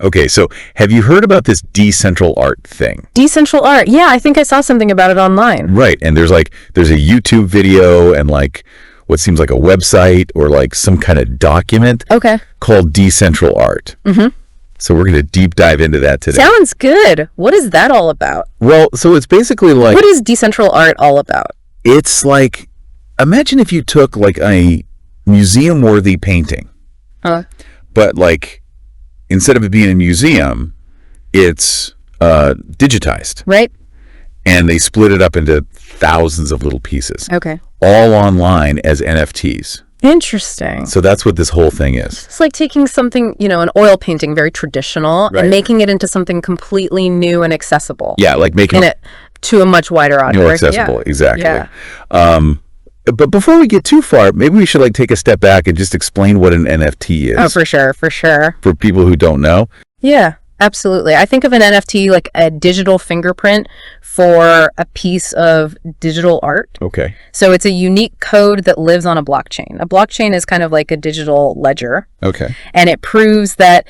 Okay, so have you heard about this DecentralArt thing? DecentralArt. Yeah, I think I saw something about it online. Right, and there's a YouTube video and like what seems like a website or like some kind of document called DecentralArt. Mm-hmm. So we're going to deep dive into that today. Sounds good. What is that all about? Well, so it's basically like... What is DecentralArt all about? It's like, imagine if you took like a museum-worthy painting, but like instead of it being a museum, it's digitized. Right. And they split it up into thousands of little pieces. Okay. All online as NFTs. Interesting. So that's what this whole thing is. It's like taking something, an oil painting, very traditional, and making it into something completely new and accessible. Yeah, like making it to a much wider audience. More accessible, exactly. Yeah. But before we get too far, maybe we should like take a step back and just explain what an NFT is. Oh, for sure. For people who don't know. Yeah, absolutely. I think of an NFT like a digital fingerprint for a piece of digital art. Okay. So it's a unique code that lives on a blockchain. A blockchain is kind of like a digital ledger. Okay. And it proves that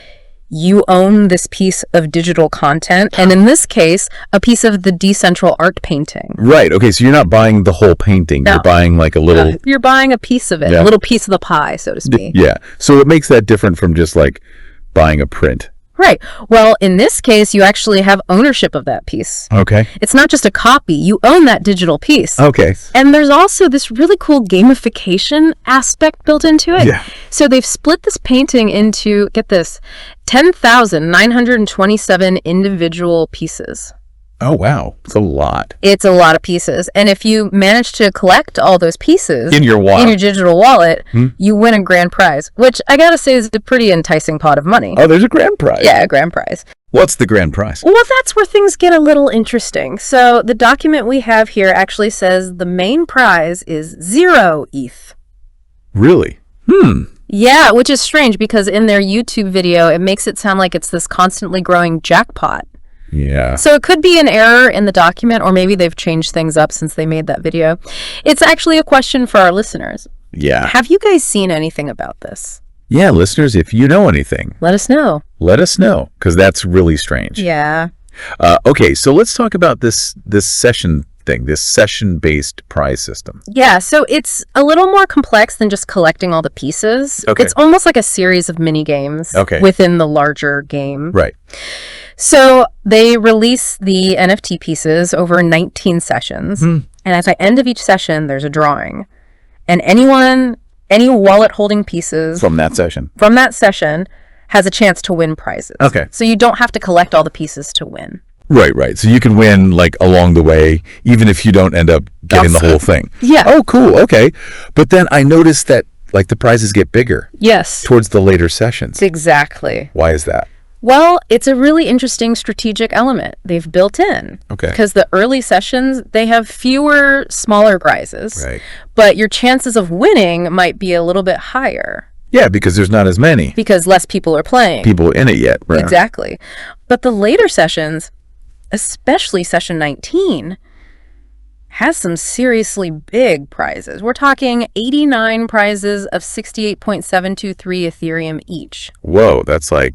you own this piece of digital content, and in this case, a piece of the DecentralArt painting. Right. Okay, so you're not buying the whole painting. No. You're buying like a little... You're buying a piece of it, a little piece of the pie, so to speak. Yeah. So it makes that different from just like buying a print. Right. Well, in this case, you actually have ownership of that piece. Okay. It's not just a copy. You own that digital piece. Okay. And there's also this really cool gamification aspect built into it. Yeah. So they've split this painting into, get this, 10,927 individual pieces. Oh, wow. It's a lot. It's a lot of pieces. And if you manage to collect all those pieces in your wallet, in your digital wallet, you win a grand prize, which I got to say is a pretty enticing pot of money. Oh, there's a grand prize. Yeah, a grand prize. What's the grand prize? Well, that's where things get a little interesting. So the document we have here actually says the main prize is 0 ETH. Really? Yeah, which is strange because in their YouTube video, it makes it sound like it's this constantly growing jackpot. Yeah. So it could be an error in the document, or maybe they've changed things up since they made that video. It's actually a question for our listeners. Yeah. Have you guys seen anything about this? Yeah, listeners, if you know anything, let us know. Let us know, because that's really strange. Yeah. Okay, so let's talk about this session thing, this session-based prize system. Yeah, so it's a little more complex than just collecting all the pieces. Okay. It's almost like a series of mini games within the larger game. Right. So they release the NFT pieces over 19 sessions. And at the end of each session, there's a drawing. And any wallet holding pieces from that session has a chance to win prizes. Okay. So you don't have to collect all the pieces to win. Right. So you can win like along the way, even if you don't end up getting the whole thing. Yeah. Oh, cool. Okay. But then I noticed that like the prizes get bigger. Yes. Towards the later sessions. Exactly. Why is that? Well, it's a really interesting strategic element they've built in. Okay. Because the early sessions, they have fewer smaller prizes. Right. But your chances of winning might be a little bit higher. Yeah, because there's not as many. Because less people are playing. People in it yet. Right. Exactly. But the later sessions, especially session 19, has some seriously big prizes. We're talking 89 prizes of 68.723 Ethereum each. Whoa, that's a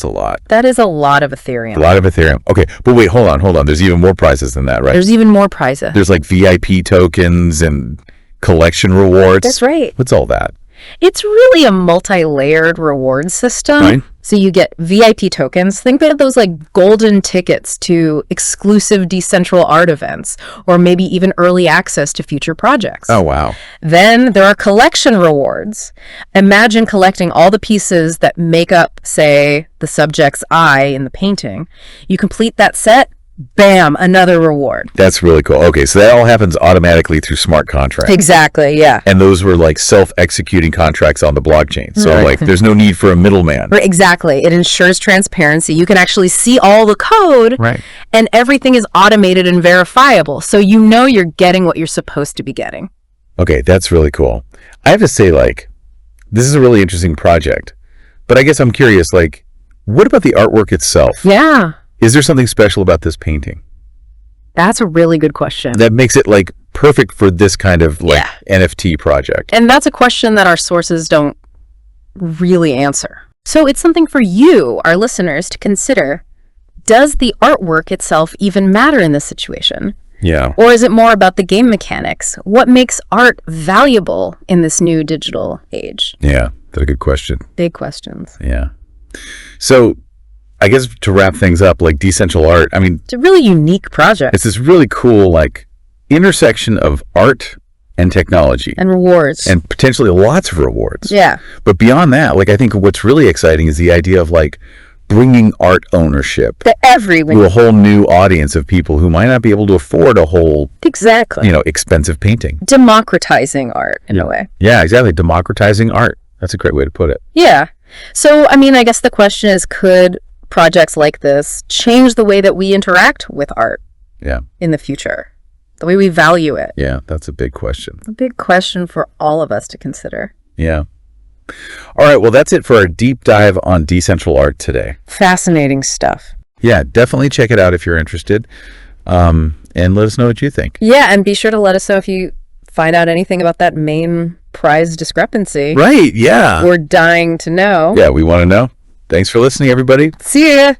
lot. That is a lot of Ethereum. A lot of Ethereum. Okay, but wait, hold on. There's even more prizes than that, right? There's even more prizes. There's like VIP tokens and collection rewards. That's right. What's all that? It's really a multi-layered reward system. Right. So you get VIP tokens. Think of those like golden tickets to exclusive DecentralArt events, or maybe even early access to future projects. Oh, wow. Then there are collection rewards. Imagine collecting all the pieces that make up, say, the subject's eye in the painting. You complete that set, bam, another reward. That's really cool. Okay, so that all happens automatically through smart contracts. Exactly, yeah. And those were like self-executing contracts on the blockchain. So like there's no need for a middleman. Exactly. It ensures transparency. You can actually see all the code. Right. And everything is automated and verifiable. So you know you're getting what you're supposed to be getting. Okay, that's really cool. I have to say, like, this is a really interesting project. But I guess I'm curious, like, what about the artwork itself? Yeah. Is there something special about this painting? That's a really good question. That makes it like perfect for this kind of like NFT project. And that's a question that our sources don't really answer. So it's something for you, our listeners, to consider. Does the artwork itself even matter in this situation? Yeah. Or is it more about the game mechanics? What makes art valuable in this new digital age? Yeah, that's a good question. Big questions. Yeah. So I guess to wrap things up, like DecentralArt, I mean, It's a really unique project. it's this really cool, like, intersection of art and technology. And rewards. And potentially lots of rewards. Yeah. But beyond that, like, I think what's really exciting is the idea of, like, bringing art ownership To everyone. to a whole new audience of people who might not be able to afford a whole, Exactly. expensive painting. Democratizing art in a way. Yeah, exactly. Democratizing art. That's a great way to put it. Yeah. So, I mean, I guess the question is, could projects like this change the way that we interact with art Yeah. in the future? The way we value it? Yeah, that's a big question. A big question for all of us to consider. Yeah. All right, well, that's it for our deep dive on DecentralArt today. Fascinating stuff. Yeah, definitely check it out if you're interested, and let us know what you think. Yeah, and be sure to let us know if you find out anything about that main prize discrepancy. Right, yeah. We're dying to know. Yeah, we want to know. Thanks for listening, everybody. See ya!